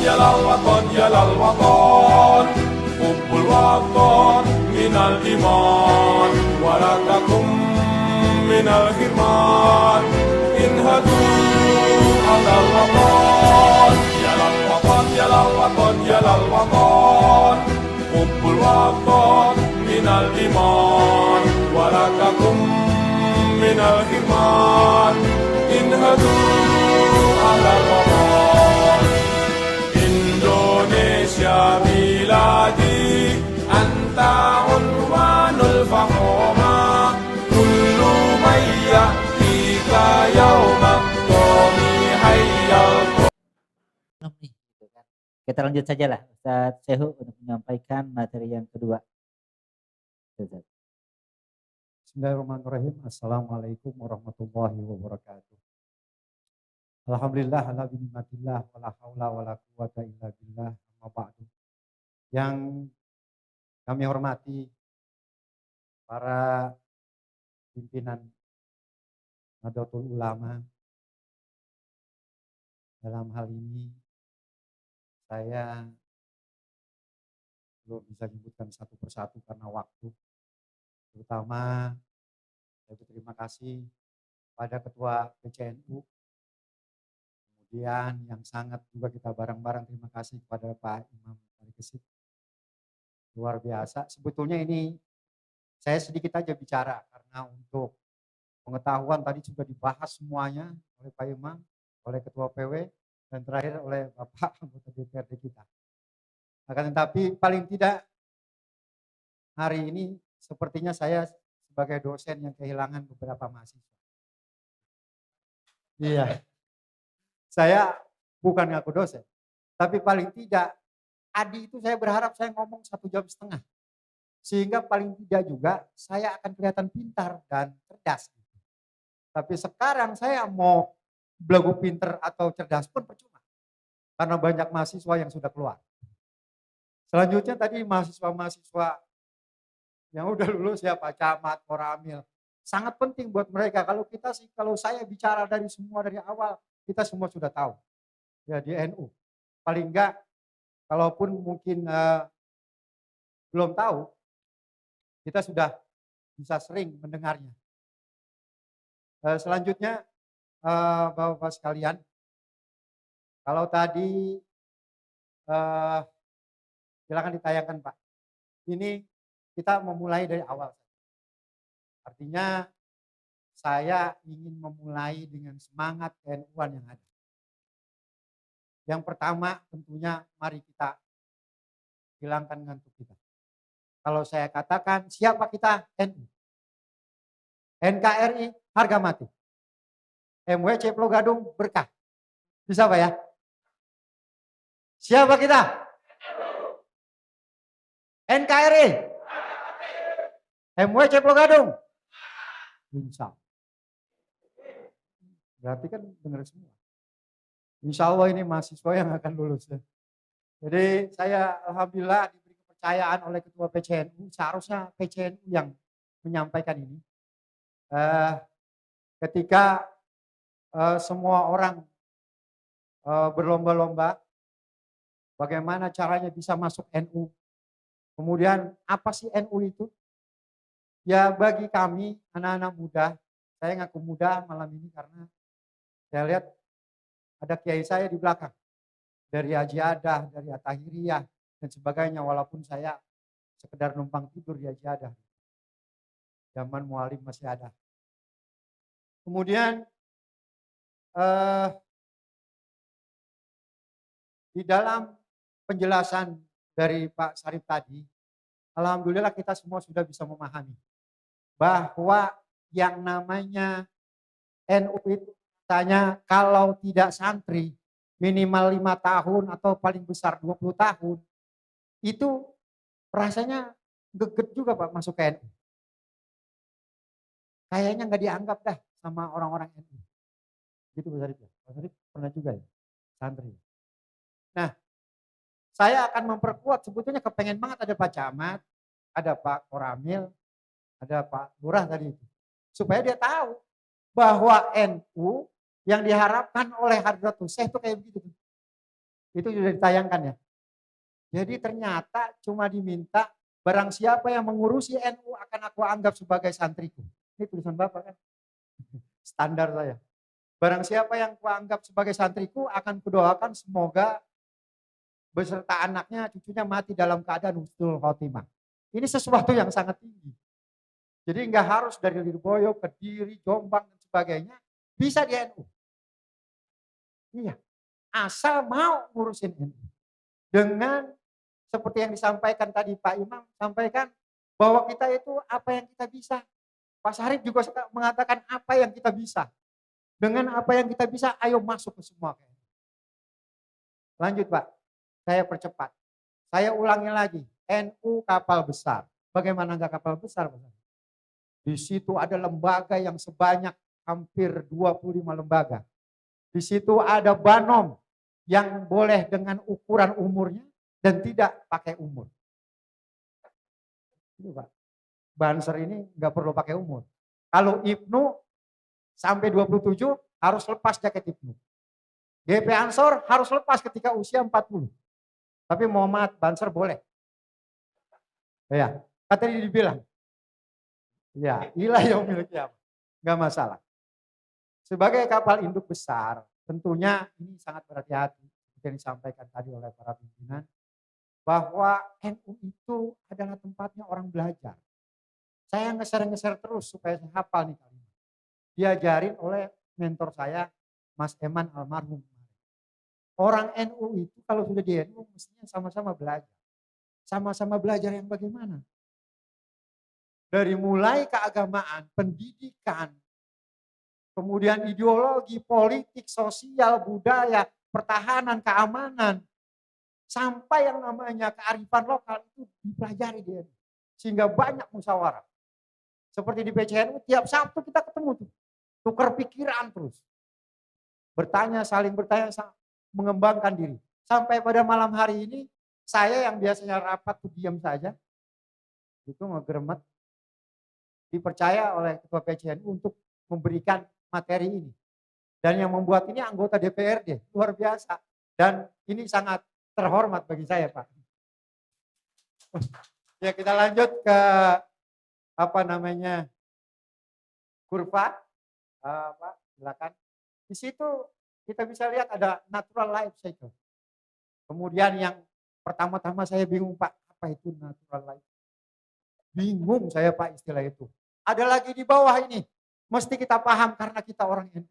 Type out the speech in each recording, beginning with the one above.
يا للوطن حب الوطن من الإيمان ولا تكن من الحرمان انهضوا على الوطن يا للوطن يا للوطن يا للوطن حب الوطن من الإيمان ولا تكن من الحرمان انهضوا على الوطن Indonesia بلادي أنت عنوان الفخامة كل من يأتيك يوم القوم حي nih, gitu kan. Kita lanjut saja lah Ustadz Sehu untuk menyampaikan materi yang kedua. Ustadz. Bismillahirrahmanirrahim. Assalamualaikum warahmatullahi wabarakatuh. Alhamdulillah ala binimatillah wala haula wala quwata illa billah amma ba'du. Yang kami hormati para pimpinan Nahdlatul Ulama, dalam hal ini saya belum bisa menyebutkan satu persatu karena waktu. Terutama saya berterima kasih pada Ketua PCNU. Kemudian yang sangat juga kita bareng-bareng terima kasih kepada Pak Imam Marikesit. Luar biasa. Sebetulnya ini saya sedikit aja bicara karena untuk pengetahuan tadi sudah dibahas semuanya oleh Pak Imam, oleh Ketua PW, dan terakhir oleh Bapak anggota DPRD kita. Akan tetapi paling tidak hari ini sepertinya saya sebagai dosen yang kehilangan beberapa mahasiswa. Iya, saya bukan ngaku dosen, tapi paling tidak Adi itu saya berharap saya ngomong 1,5 jam. Sehingga paling tidak juga saya akan kelihatan pintar dan cerdas. Tapi sekarang saya mau belagu pintar atau cerdas pun percuma. Karena banyak mahasiswa yang sudah keluar. Selanjutnya tadi mahasiswa-mahasiswa yang udah lulus ya Pak Camat, Koramil. Sangat penting buat mereka. Kalau saya bicara dari awal, kita semua sudah tahu. Ya di NU. Paling enggak, kalaupun mungkin belum tahu, kita sudah bisa sering mendengarnya. Selanjutnya, Bapak-Bapak sekalian, kalau tadi silakan ditayangkan Pak. Ini kita memulai dari awal. Artinya saya ingin memulai dengan semangat NU-an yang ada. Yang pertama tentunya mari kita hilangkan ngantuk kita. Kalau saya katakan siapa kita? NU. NKRI harga mati. MWC Pulau Gadung berkah. Bisa Pak ya? Siapa kita? NKRI. MWC Pulau Gadung. Insya Allah. Berarti kan dengar semua. Insya Allah ini mahasiswa yang akan lulus. Ya. Jadi saya alhamdulillah diberi kepercayaan oleh Ketua PCNU. Seharusnya PCNU yang menyampaikan ini. Ketika semua orang berlomba-lomba, bagaimana caranya bisa masuk NU. Kemudian apa sih NU itu? Ya bagi kami anak-anak muda, saya ngaku muda malam ini karena saya lihat ada kiai saya di belakang. Dari Haji Adah, dari Atahiriyah dan sebagainya walaupun saya sekedar numpang tidur di Haji Adah. Zaman mualim masih ada. Kemudian di dalam penjelasan dari Pak Sarif tadi, alhamdulillah kita semua sudah bisa memahami bahwa yang namanya NU itu katanya kalau tidak santri minimal 5 tahun atau paling besar 20 tahun itu rasanya geget juga Pak masuk ke NU. Kayaknya nggak dianggap dah sama orang-orang NU. Gitu Pak Sarif ya. Pak Sarif pernah juga ya santri. Nah, saya akan memperkuat sebetulnya kepengen banget ada Pak Camat, ada Pak Koramil, ada Pak Lurah tadi itu. Supaya dia tahu bahwa NU yang diharapkan oleh Hadratus Syekh itu kayak begitu. Itu sudah ditayangkan ya. Jadi ternyata cuma diminta barang siapa yang mengurusi NU akan aku anggap sebagai santriku. Ini tulisan Bapak kan. Standar saya. Barang siapa yang kuanggap sebagai santriku akan kudoakan semoga beserta anaknya, cucunya mati dalam keadaan husnul khotimah. Ini sesuatu yang sangat tinggi. Jadi nggak harus dari Lirboyo, Kediri, Jombang dan sebagainya, bisa di NU. Iya, asal mau ngurusin NU. Dengan seperti yang disampaikan tadi Pak Imam, sampaikan bahwa kita itu apa yang kita bisa. Pak Syarif juga mengatakan apa yang kita bisa. Dengan apa yang kita bisa, ayo masuk ke semua. Lanjut Pak, saya percepat. Saya ulangi lagi, NU kapal besar. Bagaimana enggak kapal besar? Di situ ada lembaga yang sebanyak hampir 25 lembaga. Di situ ada Banom yang boleh dengan ukuran umurnya dan tidak pakai umur. Ini Pak, Banser ini enggak perlu pakai umur. Kalau Ibnu sampai 27 harus lepas jaket Ibnu. GP Ansor harus lepas ketika usia 40. Tapi Muhammad Banser boleh. Ya, katanya dibilang. Ya, ilah yang memiliki apa. Enggak masalah. Sebagai kapal induk besar, tentunya ini sangat berhati-hati. Seperti yang disampaikan tadi oleh para pimpinan. Bahwa NU itu adalah tempatnya orang belajar. Saya ngeser-ngeser terus supaya saya hafal nih kalimat. Diajarin oleh mentor saya, Mas Eman almarhum. Orang NU itu kalau sudah di NU mestinya sama-sama belajar. Sama-sama belajar yang bagaimana? Dari mulai keagamaan, pendidikan, kemudian ideologi, politik, sosial, budaya, pertahanan, keamanan, sampai yang namanya kearifan lokal itu dipelajari di NU. Sehingga banyak musyawarah. Seperti di PCNU, tiap Sabtu kita ketemu tuh. Tukar pikiran terus. Bertanya, saling bertanya, mengembangkan diri. Sampai pada malam hari ini, saya yang biasanya rapat tuh diam saja, itu ngegeremet, dipercaya oleh Ketua PCNU untuk memberikan materi ini. Dan yang membuat ini anggota DPRD, luar biasa. Dan ini sangat terhormat bagi saya Pak. Ya kita lanjut ke kurva. Pak, silakan. Di situ kita bisa lihat ada natural life cycle. Kemudian yang pertama-tama saya bingung Pak, apa itu natural life? Bingung saya Pak istilah itu. Ada lagi di bawah ini, mesti kita paham karena kita orang NU.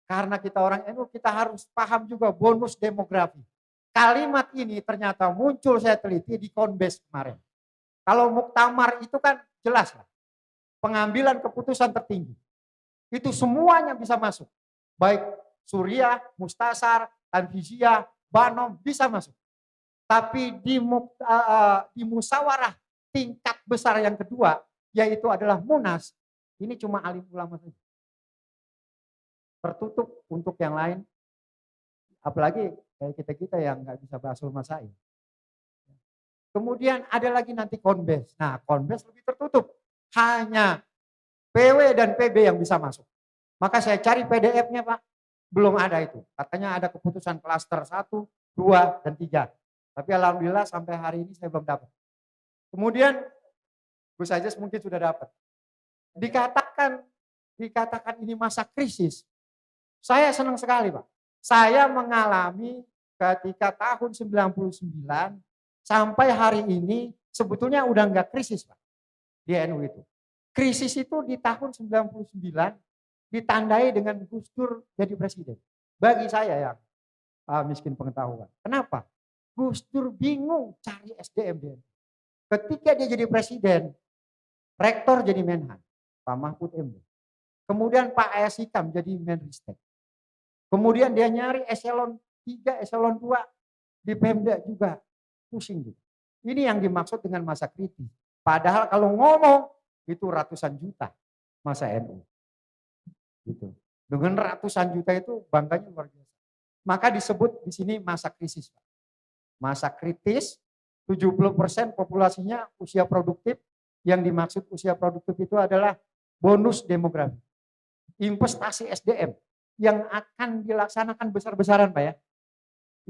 Karena kita orang NU, kita harus paham juga bonus demografi. Kalimat ini ternyata muncul saya teliti di Konbes kemarin. Kalau muktamar itu kan jelas lah. Pengambilan keputusan tertinggi. Itu semuanya bisa masuk. Baik Suriah, Mustasar, Tanfiziyah, Banom bisa masuk. Tapi di musyawarah tingkat besar yang kedua, yaitu adalah Munas, ini cuma alim ulama saja. Tertutup untuk yang lain. Apalagi kayak kita-kita yang nggak bisa basul masail. Kemudian ada lagi nanti Konbes. Nah Konbes lebih tertutup. Hanya PW dan PB yang bisa masuk. Maka saya cari PDF-nya Pak. Belum ada itu. Katanya ada keputusan klaster 1, 2, dan 3. Tapi alhamdulillah sampai hari ini saya belum dapat. Kemudian Gus Ajas mungkin sudah dapat. Dikatakan ini masa krisis. Saya senang sekali Pak. Saya mengalami ketika tahun 99 sampai hari ini sebetulnya udah enggak krisis Pak. Di NU itu. Krisis itu di tahun 99 ditandai dengan Gus Dur jadi presiden. Bagi saya yang miskin pengetahuan. Kenapa? Gus Dur bingung cari SDM dia. Ketika dia jadi presiden, rektor jadi Menhan, Pak Mahfud MD. Kemudian Pak Ayas Hikam jadi Menristek. Kemudian dia nyari eselon 3, eselon 2 di Pemda juga pusing juga. Ini yang dimaksud dengan masa kritis. Padahal kalau ngomong itu ratusan juta masa NU. Gitu. Dengan ratusan juta itu bangkanya luar biasa. Maka disebut di sini masa krisis. Masa kritis, 70% populasinya usia produktif. Yang dimaksud usia produktif itu adalah bonus demografi. Investasi SDM yang akan dilaksanakan besar-besaran Pak ya.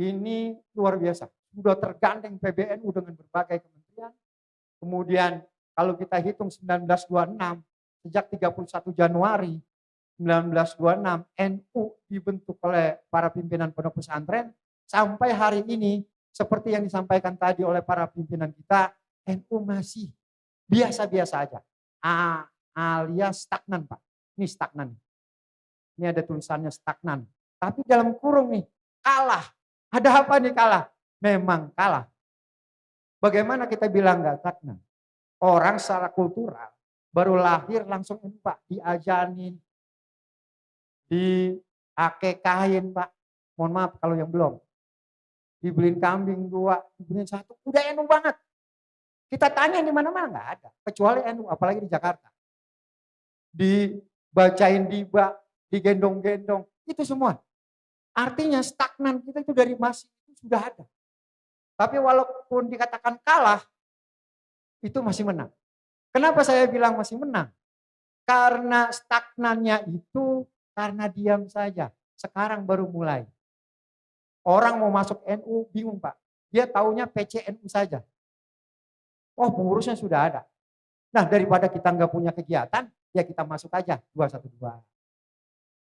ini luar biasa. Sudah tergandeng PBNU dengan berbagai kementerian. Kemudian kalau kita hitung 1926, sejak 31 Januari 1926 NU dibentuk oleh para pimpinan pondok pesantren, sampai hari ini seperti yang disampaikan tadi oleh para pimpinan kita, NU masih biasa-biasa aja. Alias stagnan, Pak. Ini stagnan. Ini ada tulisannya stagnan. Tapi dalam kurung nih, kalah. Ada apa nih kalah? Memang kalah. Bagaimana kita bilang nggak stagnan? Orang secara kultural baru lahir langsung ini Pak, diajanin, diakekahin Pak. Mohon maaf kalau yang belum. Dibeliin kambing 2, dibeliin 1, udah NU banget. Kita tanya di mana-mana nggak ada, kecuali NU, apalagi di Jakarta. Dibacain diba, digendong-gendong, itu semua. Artinya stagnan kita itu dari masih itu sudah ada. Tapi walaupun dikatakan kalah, itu masih menang. Kenapa saya bilang masih menang? Karena stagnannya itu karena diam saja. Sekarang baru mulai. Orang mau masuk NU bingung Pak. Dia taunya PCNU saja. Oh pengurusnya sudah ada. Nah daripada kita nggak punya kegiatan, ya kita masuk aja 212.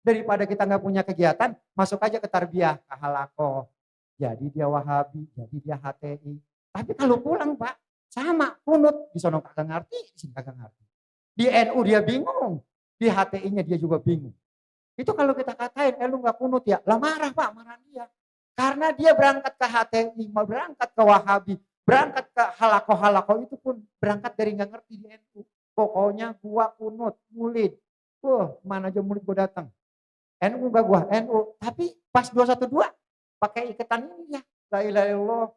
Daripada kita nggak punya kegiatan, masuk aja ke tarbiyah, ke halakoh. Jadi dia Wahabi, jadi dia HTI. Tapi kalau pulang Pak, sama kunut. Di sono kagak ngerti, di sini kagak ngerti. Di NU dia bingung, di HTI-nya dia juga bingung. Itu kalau kita katain, lu nggak kunut ya, lah marah Pak, marah dia. Karena dia berangkat ke HTI, mau berangkat ke Wahabi, berangkat ke halakoh-halakoh itu pun berangkat dari nggak ngerti di NU. Pokoknya gua kunut, mulid. Mana aja mulid gua datang. NU enggak gua, NU. Tapi pas 212 pakai ikatan ini ya. La ilaha illallah.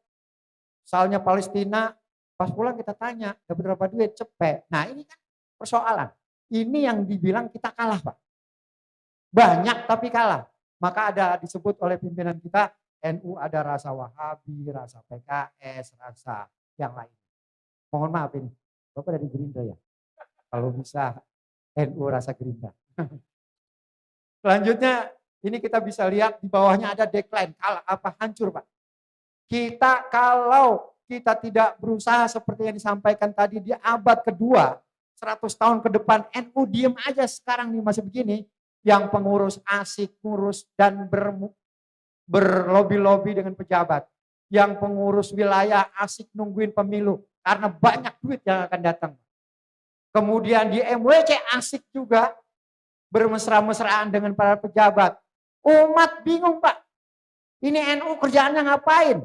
Soalnya Palestina, pas pulang kita tanya, dapat berapa duit? Cepet. Nah ini kan persoalan. Ini yang dibilang kita kalah Pak. Banyak tapi kalah. Maka ada disebut oleh pimpinan kita, NU ada rasa Wahabi, rasa PKS, rasa yang lain. Mohon maaf ini, Bapak dari Gerindra ya. Kalau bisa NU rasa Gerindra. Selanjutnya ini kita bisa lihat di bawahnya ada decline, kalah apa hancur Pak. Kita kalau kita tidak berusaha seperti yang disampaikan tadi di abad kedua, 100 tahun ke depan NU diem aja sekarang nih masih begini, yang pengurus asik ngurus dan berlobi-lobi dengan pejabat. Yang pengurus wilayah asik nungguin pemilu karena banyak duit yang akan datang. Kemudian di MWC asik juga bermesra-mesraan dengan para pejabat. Umat bingung Pak. Ini NU kerjaannya ngapain?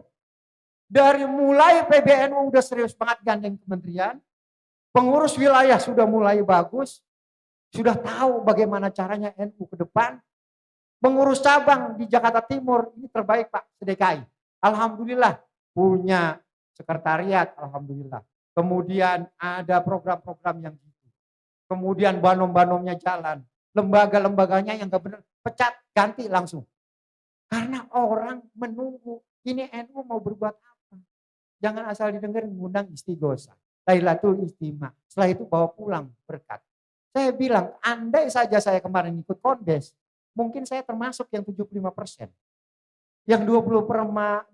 Dari mulai PBNU udah serius banget gandeng kementerian. Pengurus wilayah sudah mulai bagus. Sudah tahu bagaimana caranya NU ke depan. Pengurus cabang di Jakarta Timur ini terbaik Pak, se-DKI. Alhamdulillah punya sekretariat, alhamdulillah. Kemudian ada program-program yang gitu. Kemudian banom-banomnya jalan. Lembaga-lembaganya yang gak benar, pecat, ganti langsung. Karena orang menunggu, ini NU mau berbuat apa. Jangan asal didengar mengundang istighosah. Lailatul Istimah. Setelah itu bawa pulang berkat. Saya bilang, andai saja saya kemarin ikut kondes, mungkin saya termasuk yang 75%. Yang 25%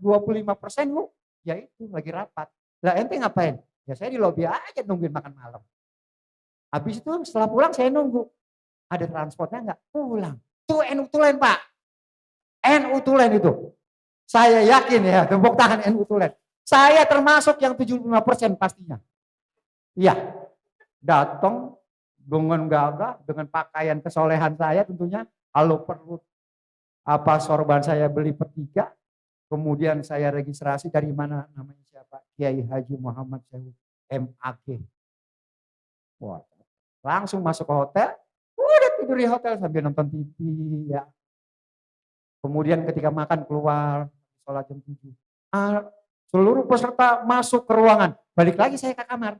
ya itu lagi rapat. Lah ente ngapain? Ya saya di lobi aja nungguin makan malam. Habis itu setelah pulang saya nunggu. Ada transportnya enggak? Pulang. Itu NU Tulen Pak. NU Tulen itu. Saya yakin ya, tepuk tangan NU Tulen. Saya termasuk yang 75% pastinya. Iya. Datang dengan gagah, dengan pakaian kesolehan saya tentunya. Kalau perlu apa sorban saya beli per 3. Kemudian saya registrasi dari mana namanya siapa? Kiai Haji Muhammad Syahud MAG. Wah, langsung masuk ke hotel. Udah tidur di hotel sambil nonton TV ya. Kemudian ketika makan keluar, sholat jam 7. Seluruh peserta masuk ke ruangan. Balik lagi saya ke kamar.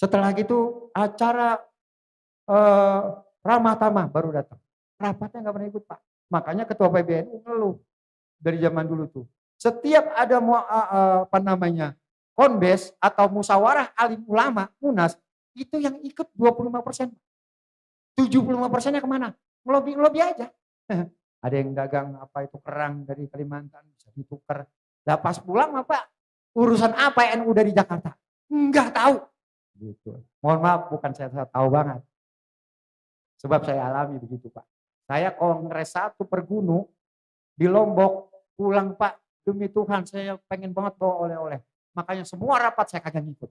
Setelah gitu acara ramah tamah baru datang. Rapatnya nggak pernah ikut Pak. Makanya ketua PBNU ngeluh dari zaman dulu tuh. Setiap ada konbes atau musyawarah alim ulama, munas, itu yang ikut 25%. 75%-nya kemana? Ngelobi aja. Ada yang dagang apa itu kerang dari Kalimantan bisa ditukar. Nah pas pulang Pak, urusan apa NU dari Jakarta? Enggak tahu. Gitu. Mohon maaf bukan saya tahu banget. Sebab saya alami begitu Pak. Saya kongres 1 Pergunu di Lombok pulang Pak. Demi Tuhan saya pengen banget bawa oleh-oleh. Makanya semua rapat saya kagak ngikut.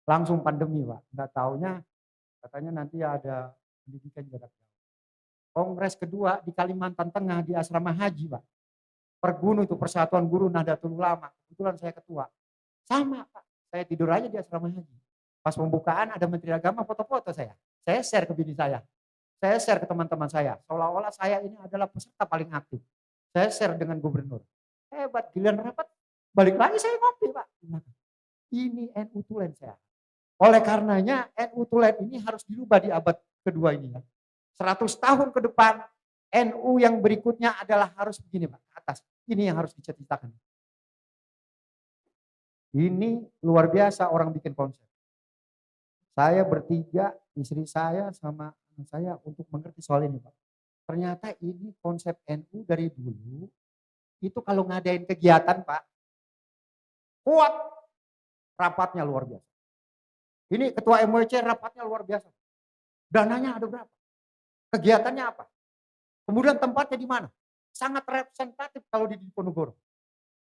Langsung pandemi Pak. Enggak taunya katanya nanti ada pendidikan jarak jauh. Kongres kedua di Kalimantan Tengah di asrama haji Pak. Pergunu itu Persatuan Guru Nahdlatul Ulama. Kebetulan saya ketua. Sama Pak. Saya tidur aja di asrama haji. Pas pembukaan ada Menteri Agama foto-foto saya. Saya share ke bini saya. Saya share ke teman-teman saya. Seolah-olah saya ini adalah peserta paling aktif. Saya share dengan gubernur. Hebat, giliran rapat. Balik lagi saya ngopi Pak. Ini NU Tulen saya. Oleh karenanya NU Tulen ini harus dirubah di abad kedua ini. 100 tahun ke depan NU yang berikutnya adalah harus begini Pak, ke atas. Ini yang harus diceritakan. Ini luar biasa orang bikin konsep. Saya bertiga, istri saya sama anak saya untuk mengerti soal ini Pak. Ternyata ini konsep NU dari dulu, itu kalau ngadain kegiatan Pak, kuat rapatnya luar biasa. Ini ketua MWC rapatnya luar biasa. Dananya ada berapa? Kegiatannya apa? Kemudian tempatnya di mana? Sangat representatif kalau di Diponegoro.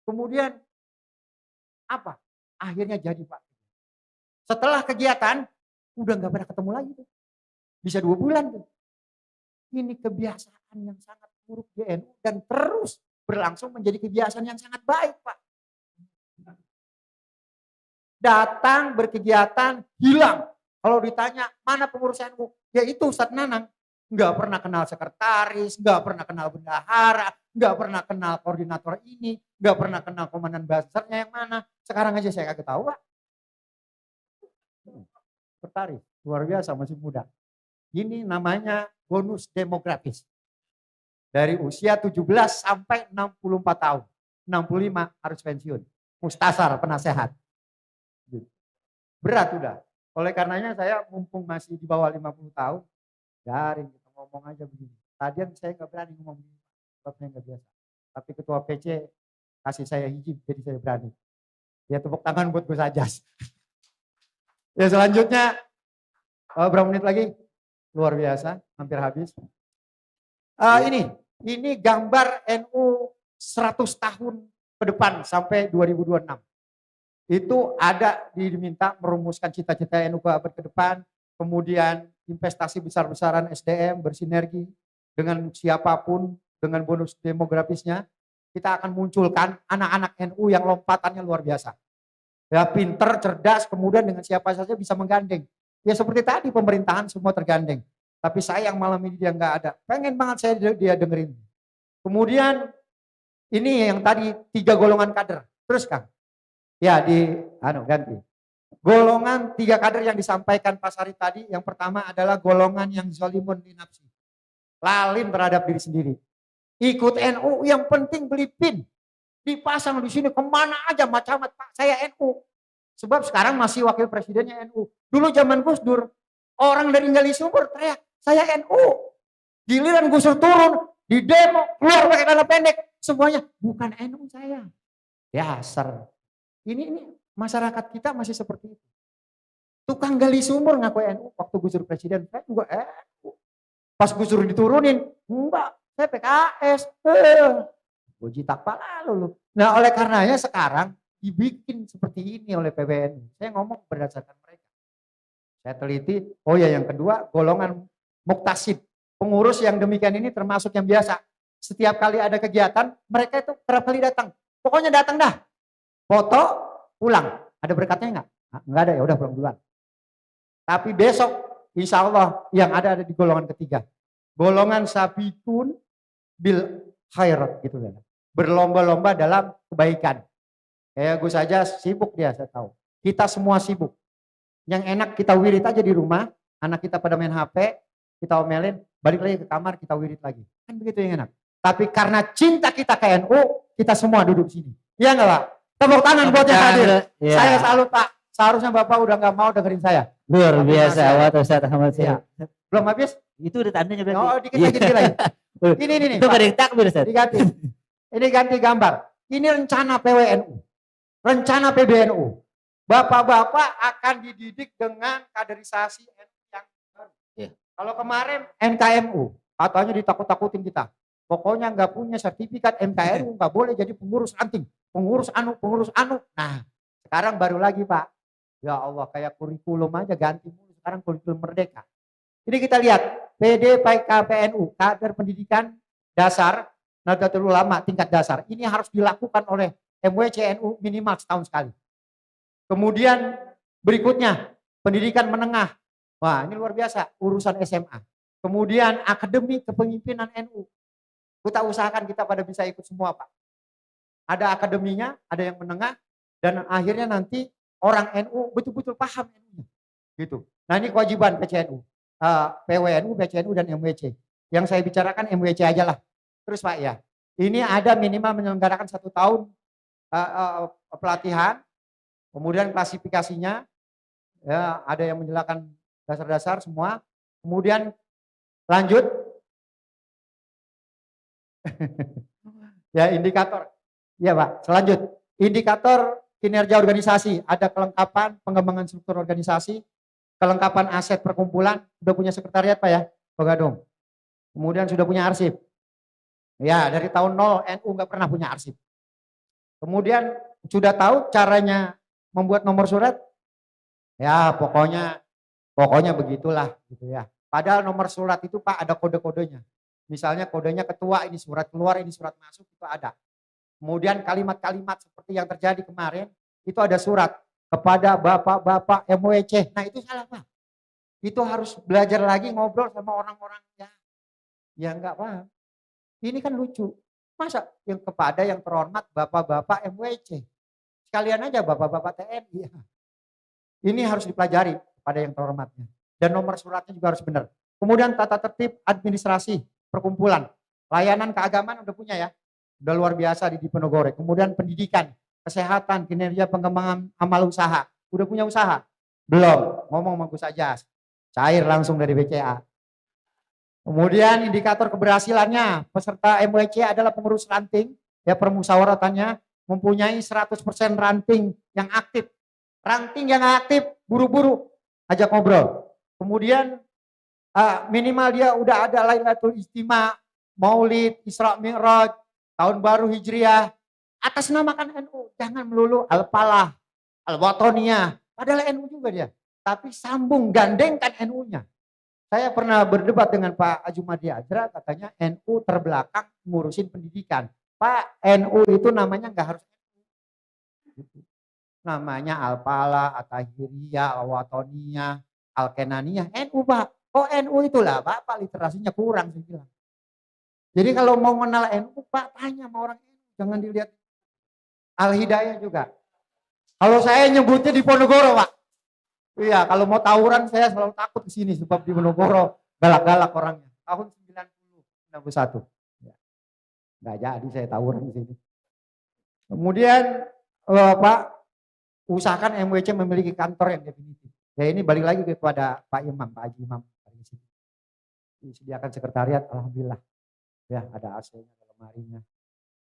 Kemudian apa? Akhirnya jadi Pak. Setelah kegiatan, udah nggak pernah ketemu lagi tuh. Bisa 2 bulan tuh. Ini kebiasaan yang sangat buruk di NU dan terus berlangsung menjadi kebiasaan yang sangat baik Pak. Datang berkegiatan hilang. Kalau ditanya mana pengurus NU, ya itu Ustadz Nanang. Nggak pernah kenal sekretaris, nggak pernah kenal bendahara, nggak pernah kenal koordinator ini, nggak pernah kenal komandan basarnya yang mana. Sekarang aja saya kagak tahu Pak. Sekretaris, luar biasa masih muda. Ini namanya bonus demografis. Dari usia 17 sampai 64 tahun. 65 harus pensiun. Mustasar, penasehat. Berat udah. Oleh karenanya saya mumpung masih di bawah 50 tahun, garing kita ngomong aja begini. Tadian saya nggak berani ngomong begini, sebab saya nggak biasa. Tapi ketua PC kasih saya izin, jadi saya berani. Ya tepuk tangan buat Gus Ajas. Ya selanjutnya, berapa menit lagi? Luar biasa, hampir habis. Ini gambar NU 100 tahun ke depan sampai 2026. Itu ada diminta merumuskan cita-cita NU ke abad ke depan, kemudian investasi besar-besaran SDM bersinergi dengan siapapun, dengan bonus demografisnya, kita akan munculkan anak-anak NU yang lompatannya luar biasa. Ya pinter, cerdas, kemudian dengan siapa saja bisa menggandeng. Ya seperti tadi pemerintahan semua tergandeng. Tapi sayang malam ini dia nggak ada. Pengen banget saya dia dengerin. Kemudian ini yang tadi 3 golongan kader. Terus Kang. Ya ganti. Golongan 3 kader yang disampaikan Pak Sari tadi, yang pertama adalah golongan yang zalimun di nafsi. Lalim terhadap diri sendiri. Ikut NU yang penting beli PIN. Dipasang di sini kemana aja macam-macam Pak, saya NU. Sebab sekarang masih wakil presidennya NU. Dulu zaman Gus Dur, orang dari Gali Sumur teriak, saya NU. Giliran Gus Dur turun, di demo, keluar pakai celana pendek. Semuanya, bukan NU saya. Dasar. Ini masyarakat kita masih seperti itu. Tukang gali sumur ngaku NU waktu Gus Dur presiden, saya juga NU. Pas Gus Dur diturunin, enggak, saya PKS. Boji tak pala lu. Nah oleh karenanya sekarang dibikin seperti ini oleh PBNU. Saya ngomong berdasarkan mereka. Saya teliti, oh ya yang kedua golongan muktasib. Pengurus yang demikian ini termasuk yang biasa. Setiap kali ada kegiatan, mereka itu kerap kali datang. Pokoknya datang dah. Foto, pulang. Ada berkatnya enggak? Enggak ada, ya udah pulang duluan. Tapi besok insya Allah yang ada di golongan ketiga. Golongan sabikun bil khairat gitu ya. Berlomba-lomba dalam kebaikan. Kayak Gus saja sibuk dia, saya tahu. Kita semua sibuk. Yang enak kita wirid aja di rumah, anak kita pada main HP, kita omelin, balik lagi ke kamar, kita wirid lagi. Kan begitu yang enak. Tapi karena cinta kita ke NU, kita semua duduk sini. Iya enggak Pak? Tepuk tangan buat yang hadir. Ya. Saya salut Pak. Seharusnya Bapak udah nggak mau dengerin saya. Luar biasa, Ustaz Ahmad. Ya. Belum habis? Itu udah tandanya berarti. Oh, dikit lagi. Ini Itu Pak. gak ada yang takbir, Ustaz. Diganti. Ini ganti gambar. Ini rencana PWNU. Rencana PBNU. Bapak-bapak akan dididik dengan kaderisasi NU yang baru. Iya. Kalau kemarin NKMU, katanya ditakut-takutin kita. Pokoknya nggak punya sertifikat MKRU nggak boleh jadi pengurus ranting, pengurus anu. Nah, sekarang baru lagi Pak. Ya Allah, kayak kurikulum aja ganti mulu. Sekarang kurikulum merdeka. Ini kita lihat PD PKPNU, kader pendidikan dasar Nahdlatul Ulama tingkat dasar. Ini harus dilakukan oleh MWCNU minimal setahun sekali. Kemudian berikutnya pendidikan menengah. Wah, ini luar biasa urusan SMA. Kemudian akademi kepemimpinan NU. Kita usahakan kita pada bisa ikut semua Pak. Ada akademinya, ada yang menengah, dan akhirnya nanti orang NU betul-betul paham NU-nya. Gitu. Nah ini kewajiban PCNU, PWNU, PCNU, dan MWC. Yang saya bicarakan MWC aja lah. Terus Pak ya, ini ada minimal menyelenggarakan 1 tahun pelatihan, kemudian klasifikasinya, ya ada yang menjelaskan dasar-dasar semua, kemudian lanjut. Ya indikator, ya Pak. Selanjut, indikator kinerja organisasi, ada kelengkapan pengembangan struktur organisasi, kelengkapan aset perkumpulan, sudah punya sekretariat Pak ya, Pak Gadung. Kemudian sudah punya arsip. Ya dari tahun 0 NU nggak pernah punya arsip. Kemudian sudah tahu caranya membuat nomor surat, ya pokoknya begitulah gitu ya. Padahal nomor surat itu Pak ada kode-kodenya. Misalnya kodenya ketua, ini surat keluar, ini surat masuk, itu ada. Kemudian kalimat-kalimat seperti yang terjadi kemarin, itu ada surat kepada bapak-bapak MWC. Nah itu salah Pak. Itu harus belajar lagi ngobrol sama orang-orang yang nggak paham. Ini kan lucu. Masa yang kepada yang terhormat bapak-bapak MWC. Sekalian aja bapak-bapak TNI. Ini harus dipelajari kepada yang terhormatnya. Dan nomor suratnya juga harus benar. Kemudian tata tertib administrasi perkumpulan, layanan keagamaan udah punya ya, udah luar biasa di Diponegoro. Kemudian pendidikan, kesehatan, kinerja pengembangan amal usaha, udah punya usaha? Belum, ngomong bagus aja, cair langsung dari BCA. Kemudian indikator keberhasilannya, peserta MWC adalah pengurus ranting, ya permusyawaratannya mempunyai 100% ranting yang aktif. Ranting yang aktif, buru-buru ajak ngobrol. Kemudian minimal dia udah ada Lailatul Ijtima, Maulid, Isra Mi'raj, Tahun Baru Hijriah, atas namakan NU, jangan melulu Al-Falah, Al-Watoniyah, padahal NU juga dia, tapi sambung gandengkan NU-nya. Saya pernah berdebat dengan Pak Ajumadi Adra, katanya NU terbelakang ngurusin pendidikan. Pak, NU itu namanya nggak harus NU. Namanya Al-Falah, At-Tahiriyah, Al-Watoniyah, Al-Kenaniyah, NU Pak. Oh NU itulah Bapak literasinya kurang saya bilang. Jadi kalau mau mengenal NU Pak tanya sama orang NU, jangan dilihat. Al-Hidayah juga. Kalau saya nyebutnya di Diponegoro Pak. Iya kalau mau tawuran saya selalu takut ke sini sebab di Diponegoro galak-galak orangnya. Tahun 91. Ya. Nggak jadi saya tawuran di sini. Kemudian Pak usahakan MWC memiliki kantor yang definitif. Ya ini balik lagi kepada Pak Imam, Pak Haji Imam. Disediakan sekretariat, alhamdulillah. Ya ada AC-nya, lemarinya.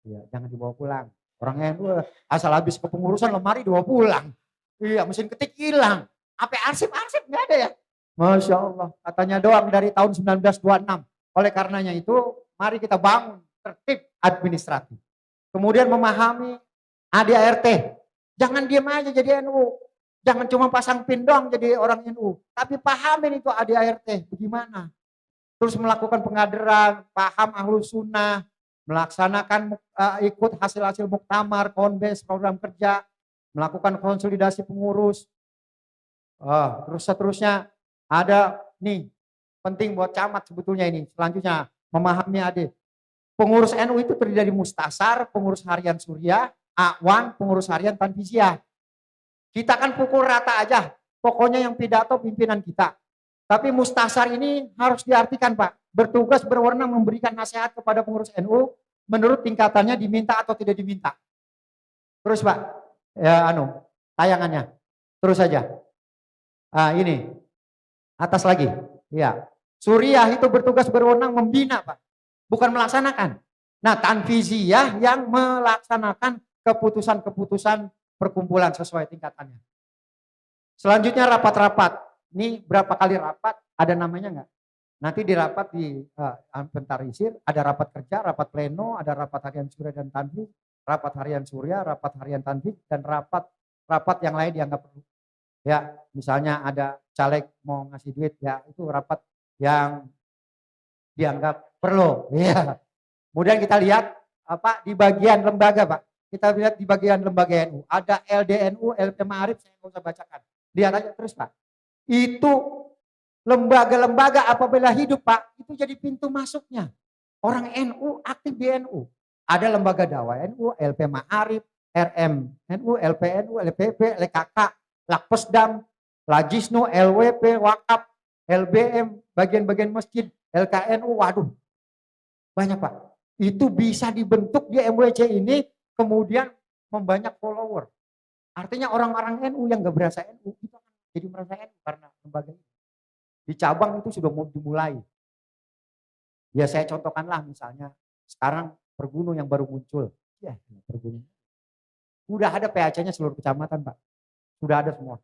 Ya jangan dibawa pulang. Orang NU asal habis kepengurusan lemari dibawa pulang. Iya mesin ketik hilang. Apa arsip nggak ada ya. Masya Allah. Katanya doang dari tahun 1926. Oleh karenanya itu mari kita bangun tertib administratif. Kemudian memahami ADART. Jangan diam aja jadi NU. Jangan cuma pasang pin doang jadi orang NU. Tapi pahamin itu ADART. Bagaimana? Terus melakukan pengaderan, paham ahlus sunnah, melaksanakan ikut hasil-hasil muktamar, konbes, program kerja, melakukan konsolidasi pengurus. Terus seterusnya ada nih penting buat camat sebetulnya ini. Selanjutnya memahami AD. Pengurus NU itu terdiri dari mustasar, pengurus harian Suriah, Awan, pengurus harian Tanfisiah. Kita kan pukul rata aja. Pokoknya yang pidato pimpinan kita. Tapi mustasar ini harus diartikan Pak. Bertugas berwenang memberikan nasihat kepada pengurus NU menurut tingkatannya diminta atau tidak diminta. Terus Pak, ya tayangannya. Terus saja. Ini atas lagi. Ya. Suriah itu bertugas berwenang membina Pak. bukan melaksanakan. Nah, tanfiziyah yang melaksanakan keputusan-keputusan perkumpulan sesuai tingkatannya. Selanjutnya rapat-rapat. Ini berapa kali rapat? Ada namanya enggak? Nanti di rapat di inventarisir, ada rapat kerja, rapat pleno, ada rapat harian surya dan tanfiz, rapat harian surya, rapat harian tanfiz, dan rapat yang lain dianggap perlu. Ya, misalnya ada caleg mau ngasih duit, ya itu rapat yang dianggap perlu. Ya. Kemudian kita lihat di bagian lembaga, Pak. Kita lihat di bagian lembaga NU. Ada LDNU, LP Ma'arif, saya nggak usah bacakan. Lihat aja terus, Pak. Itu lembaga-lembaga apabila hidup, Pak, itu jadi pintu masuknya. Orang NU aktif di NU. Ada lembaga dakwah NU, LP Ma'arif, RM NU, LPNU, LPP, LKK, Lakpesdam, Lajisnu, LWP, Wakaf, LBM, bagian-bagian masjid, LKNU, waduh. Banyak, Pak. Itu bisa dibentuk di MWC ini, kemudian membanyak follower. Artinya orang-orang NU yang gak berasa NU, itu akan jadi merasa NU karena lembaga ini. Di cabang itu sudah mau dimulai. Ya saya contohkanlah misalnya, sekarang Pergunu yang baru muncul. Ya, Pergunu. Udah ada PAC-nya seluruh kecamatan, Pak. Sudah ada semua.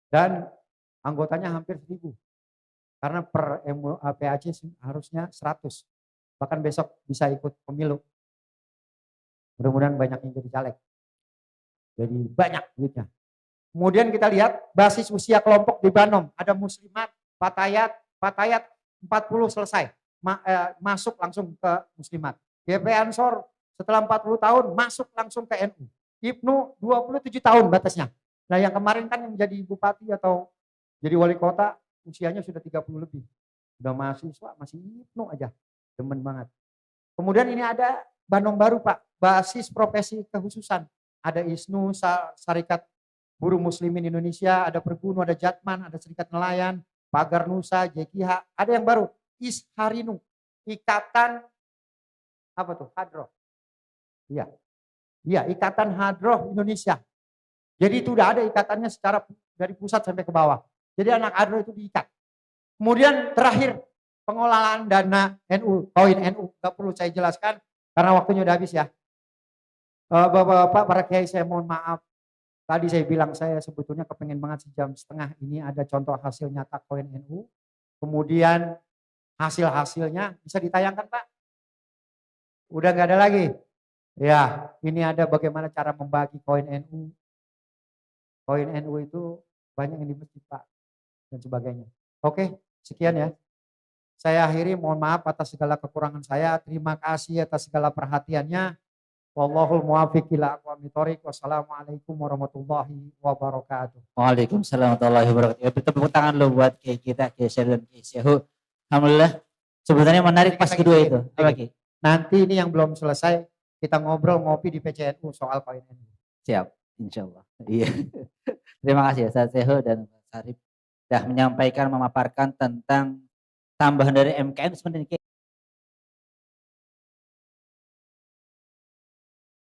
Dan anggotanya hampir 1000. Karena per PAC harusnya 100. Bahkan besok bisa ikut pemilu. Mudah-mudahan banyak yang jadi caleg. Jadi banyak duitnya. Kemudian kita lihat basis usia kelompok di Banom. Ada muslimat, fatayat 40 selesai. Masuk langsung ke muslimat. GP Ansor setelah 40 tahun masuk langsung ke NU. Ibnu 27 tahun batasnya. Nah yang kemarin kan yang jadi bupati atau jadi wali kota usianya sudah 30 lebih. Udah mahasiswa masih Ibnu aja. Demen banget. Kemudian ini ada Banom baru, Pak. Basis profesi kekhususan. Ada ISNU, Syarikat Buruh Muslimin Indonesia, ada Pergunu, ada Jatman, ada Serikat Nelayan, Pagar Nusa, JKH. Ada yang baru, Isharinu. Ikatan apa tuh? Hadroh. Iya. Iya, Ikatan Hadroh Indonesia. Jadi itu udah ada ikatannya secara dari pusat sampai ke bawah. Jadi anak Hadroh itu diikat. Kemudian terakhir pengelolaan dana NU, koin NU. Gak perlu saya jelaskan karena waktunya udah habis ya. Bapak-bapak, para kiai, saya mohon maaf. Tadi saya bilang saya sebetulnya kepengen banget sejam setengah ini ada contoh hasil nyata koin NU. Kemudian hasil-hasilnya bisa ditayangkan, Pak. Udah nggak ada lagi. Ya, ini ada bagaimana cara membagi koin NU. Koin NU itu banyak yang di masjid, Pak, dan sebagainya. Oke, sekian ya. Saya akhiri, mohon maaf atas segala kekurangan saya. Terima kasih atas segala perhatiannya. Wallahul muwaffiq ila aqwamit thoriq. Wassalamualaikum warahmatullahi wabarakatuh. Waalaikumsalam warahmatullahi wabarakatuh. Tepuk tangan lo buat kayak kita, kayak Syed dan kayak Syekhu. Alhamdulillah. Sebenarnya menarik pas kedua itu. Oke. Nanti ini yang belum selesai, kita ngobrol ngopi di PCNU soal koin NU. Siap, insya Allah. Iya. Terima kasih Ustaz Syekhu dan Pak Sarip sudah menyampaikan, memaparkan tentang tambahan dari MKN sebenarnya.